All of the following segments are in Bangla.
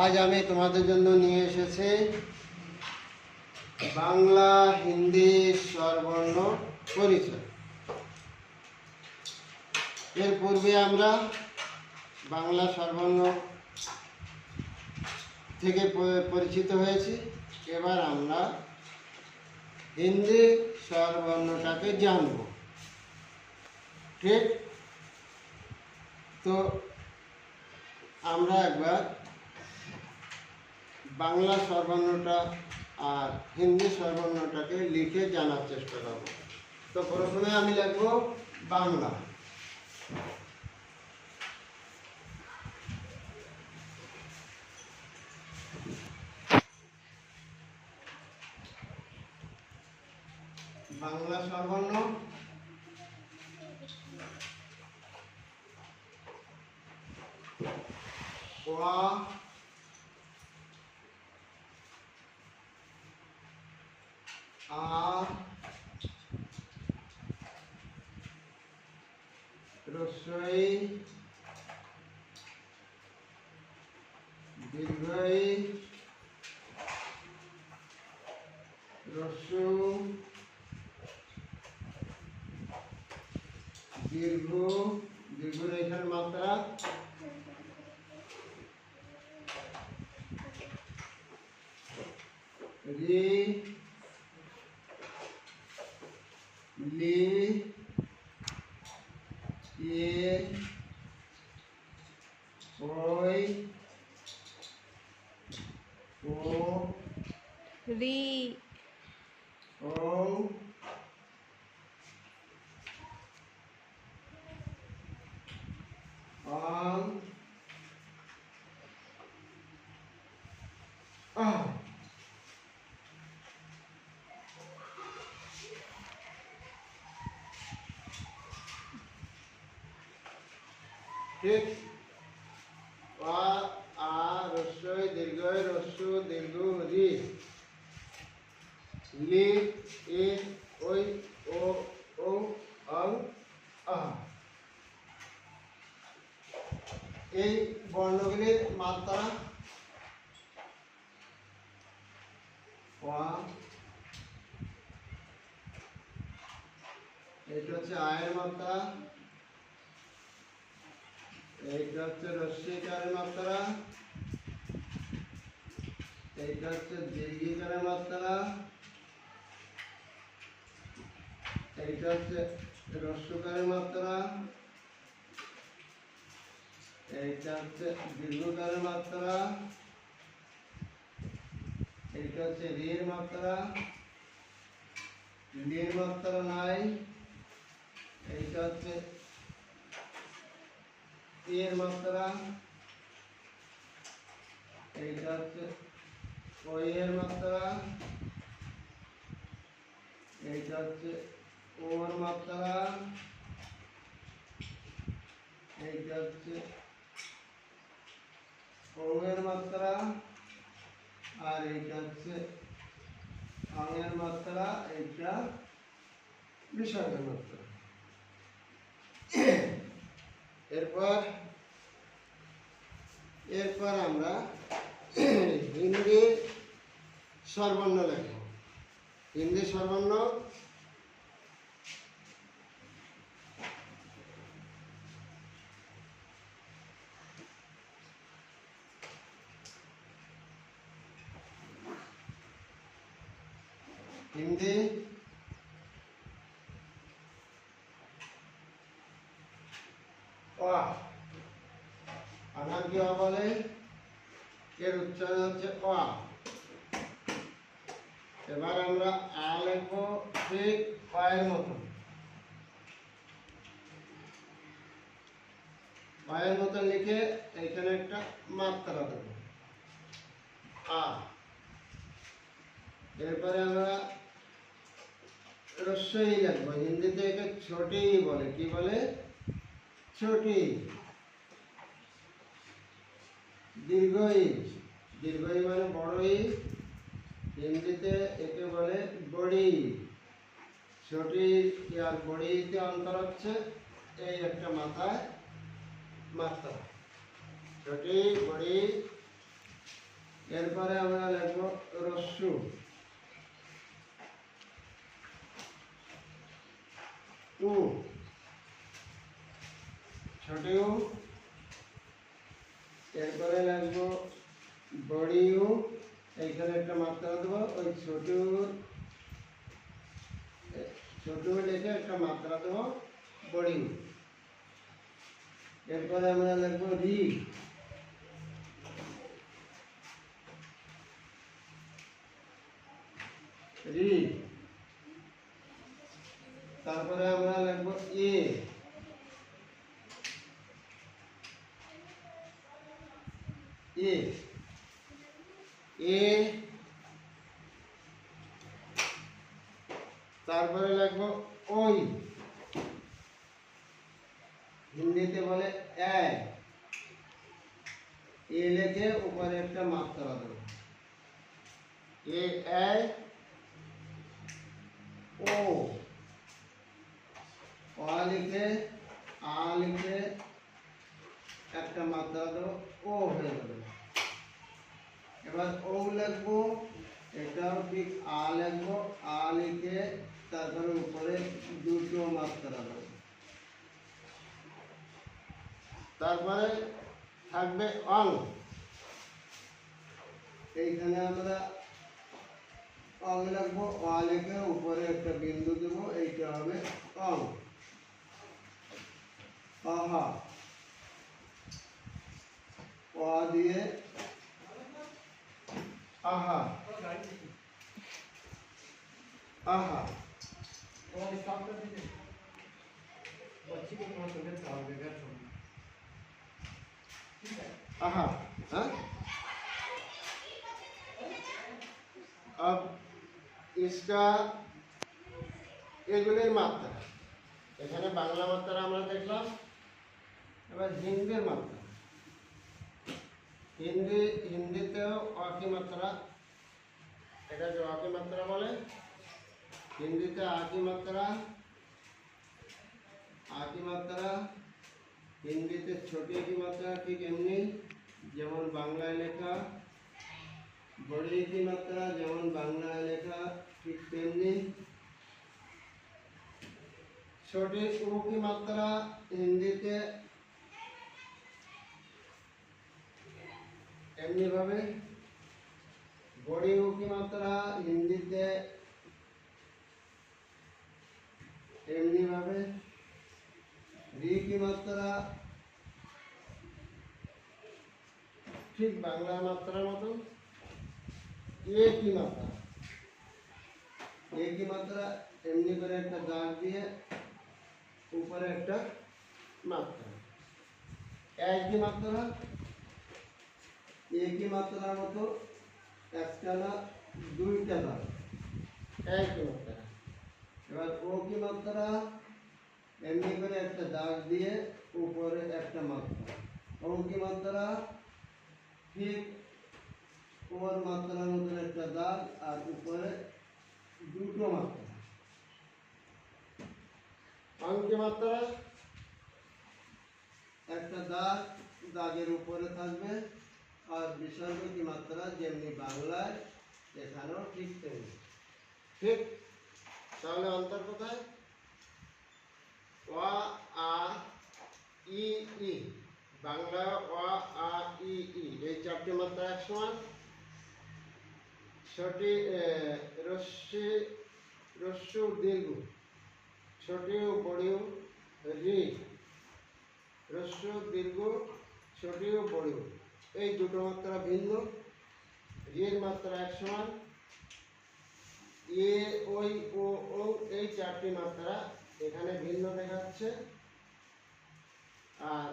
আজ আমি তোমাদের জন্য নিয়ে এসেছি বাংলা হিন্দি স্বরবর্ণ পরিচয়। এর পূর্বে আমরা বাংলা স্বরবর্ণ থেকে পরিচিত হয়েছি। এবার আমরা হিন্দি স্বরবর্ণটাকে জানব। ঠিক তো আমরা একবার বাংলা স্বরবর্ণটা আর হিন্দি স্বরবর্ণটাকে লিখে জানার চেষ্টা করব। তো প্রথমে আমি লিখব বাংলা। বাংলা স্বরবর্ণ ওয়া, আ, রস্বই, দীর্ঘই, রস্যু, দীর্ঘ, দীর্ঘের এখানে মাত্রা, রি, লি, এ, ওই, ও, রি, ও, আং, আহ। ঠিক, আ, আ, রস্বই, দীর্ঘই, রস্যু, দীর্ঘ, রি, লি, এ, ওই, ও, ও, আং, আহ। এই বর্ণগুলির মাত্রা এটা হচ্ছে আয়ের মাত্রা, এইটা হচ্ছে রস্যিকারের মাত্রা, এইটা হচ্ছে দীর্ঘিকারের মাত্রা, এইটা হচ্ছে রস্যকারের মাত্রা, এইটা হচ্ছে দীর্ঘকারের মাত্রা, এইটা হচ্ছে রির মাত্রা, লির মাত্রা নাই, এইটা হচ্ছে এর মাত্রা, এইটা হচ্ছে ওই এর মাত্রা, এইটা হচ্ছে ওর মাত্রা, এইটা হচ্ছে ও এর মাত্রা, আর এইটা হচ্ছে আঙের মাত্রা, এইটা বিসর্গের মাত্রা। এরপর আমরা হিন্দি স্বরবর্ণ লিখব। হিন্দি স্বরবর্ণ হিন্দি অ, আনার কি অ বলে, এর উচ্চারণ হচ্ছে অ। এবার আমরা আ লিখবো ঠিক অয়ের মতন, অয়ের মতন লিখে এইখানে একটা মাত্রা দেবো আ। এরপরে আমরা রস্যই লিখবো, হিন্দিতে একে ছোটি বলে। কি বলে? ছোটি। দীর্ঘই, দীর্ঘই মানে বড়ই, হিন্দিতে একে বলে বড়ি। ছোটি আর বড়িতে অন্তর হচ্ছে এই একটা মাথায় মাত্রা। ছোটি বড়ি এরপরে আমরা লিখবো রস্যু, উ, ছোট উ। এরপরে লিখবো বড়ি উ, এইখানে একটা মাত্রা দেবো, ওই ছোট লিখে একটা মাত্রা দেবো বড়ি উ। এরপরে আমরা লিখবো রি, রি। তারপরে আমরা লিখবো এ, এ, এ। তারপরে লিখবো ওই, হিন্দিতে বলে এ। এ লিখে উপরে একটা মাত্রা দেবো, এ, এ, ও। অ লিখে, আ লিখে একটা মাত্রা দেবো, ও হয়ে যাবে। এবার ও লিখবো, এটাও ঠিক আ লিখবো, আ লিখে তারপরে উপরে দুটো মাত্রা দেবো। তারপরে থাকবে অং, এইখানে আমরা অং লিখবো, অ লিখে উপরে একটা বিন্দু দেবো, এইটা হবে অং। আহা, অ দিয়ে আহা, আহা। आहा, हाँ? अब इसका এগুলির মাত্রা, এখানে বাংলা মাত্রা আমরা দেখলাম। এবার হিন্দির মাত্রা, হিন্দিতেও আকি মাত্রা, এটাকে আকি মাত্রা বলে। হিন্দিতে আকি মাত্রা, আকি মাত্রা। হিন্দিতে ছোট কি মাত্রা ঠিক এমনি যেমন বাংলায় লেখা, বড়ি কি মাত্রা যেমন বাংলায় লেখা ঠিক তেমনি। ছোট উ কি মাত্রা হিন্দিতে এমনি ভাবে, বড়ি উ কি মাত্রা হিন্দিতে এমনি ভাবে, রি কি মাত্রা ঠিক বাংলা মাত্রার মতো। এ কি মাত্রা, এ কি মাত্রা এমনি করে একটা দাগ দিয়ে উপরে একটা মাত্রা। এক কি মাত্রা, এ কি মাত্রার মতো একটা না দুইটা দাগ, এক কি মাত্রা। এবার ও কি মাত্রা এমনি করে একটা দাগ দিয়ে উপরে একটা মাত্রা। ও কি মাত্রা ঠিক ওর মাত্রার মতন একটা দাগ আর উপরে দুটো মাত্রা। অঙ্কি মাত্রা একটা দাগ, দাগের উপরে থাকবে, আর বিসর্গ কি মাত্রা যেমনি বাংলায় এখানেও ঠিক তেমনি। ঠিক, তাহলে অন্তর কোথায়? অ, আ, ই, ই। বাংলা অ, আ, ই, ই এই চারটি মাত্রা এক সমান। ছোটি রস্যি, রস্যু দীর্ঘ, ছোটিও বড়িও রি, রস্যু দীর্ঘ ছোটিও বড়িও, এই দুটো মাত্রা ভিন্ন। রির মাত্রা এক সমান। এ, ওই, ও, ও এই চারটি মাত্রা এখানে ভিন্ন দেখাচ্ছে। আর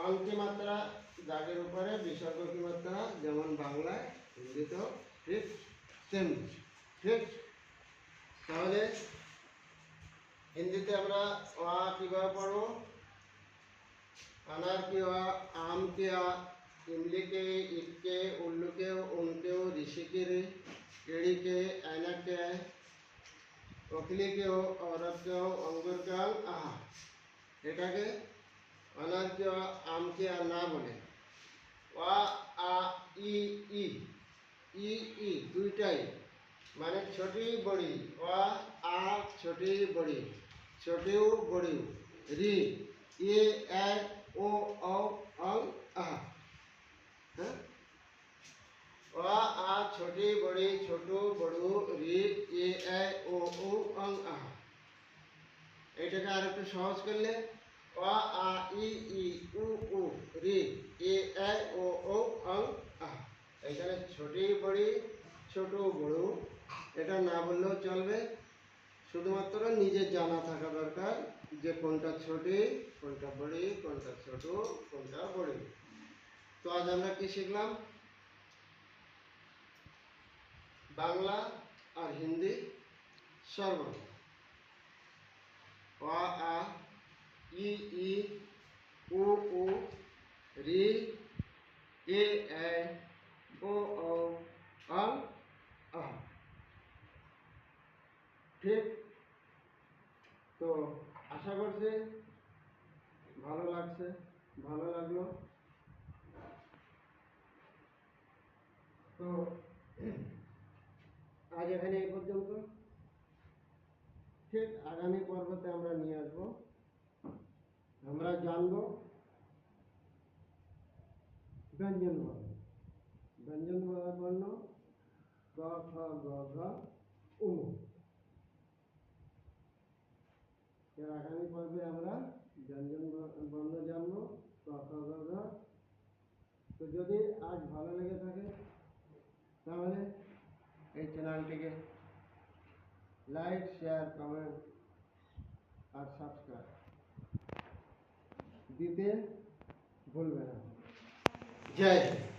অঙ্কি মাত্রা দাগের উপরে, বিসর্গ কি মাত্রা যেমন বাংলায় হিন্দিতেও ঠিক তেমনি। ঠিক, তাহলে হিন্দিতে আমরা অ কিভাবে পড়বো? अनार के आ, आम के आ, इमली के, ईट के, उल्लू के, उनके, ऋषि के रे, एड़ी के, ऐनक के, ओखली के हो, औरत के हो, अंगूर के हो, आहा। এটাকে अनार के आ, आम के आ ना बोले, आ, आ, इ, इ ছুটাই মানে ছোটি বড়ি, অ আ ছোটি বড়ি, ছোটিউ বড়িউ, রি এ এ ও ঔ অং আহ। হ্যাঁ, অ আ ছোটি বড়ি ছোটু বড়ু রি এ এ ও ও অং আহ। এটাকে আর একটু সহজ করলে অ আ ই ই উ উ রি এ এ ও ও অং আহ। এখানে ছোটি বড়ি ছোটু বড়ু এটা না বললেও চলবে, শুধুমাত্র নিজের জানা থাকা দরকার যে কোনটা ছোটি কোনটা বড়ি কোনটা ছোট কোনটা বড়ি। তো আজ আমরা কি শিখলাম? বাংলা আর হিন্দি স্বরবর্ণ। অ আ ই ই উ উ রি এ এ ও ও অং আহ। ঠিক, তো আশা করছি ভালো লাগছে, ভালো লাগলো। তো আজ এখানে এই পর্যন্ত। ঠিক আগামী পর্বতে আমরা নিয়ে আসবো, আমরা জানবো ব্যঞ্জন বর্ণ। ব্যঞ্জন বর্ণ ক খ গ ঘ উ। এর আগামী পর্বে আমরা ব্যঞ্জন বর্ণ জানবো ক খ গ ঘ। তো যদি আজ ভালো লেগে থাকে তাহলে এই চ্যানেলটিকে লাইক শেয়ার কমেন্ট আর সাবস্ক্রাইব দিতে ভুলবে না। জয় হিন্দ।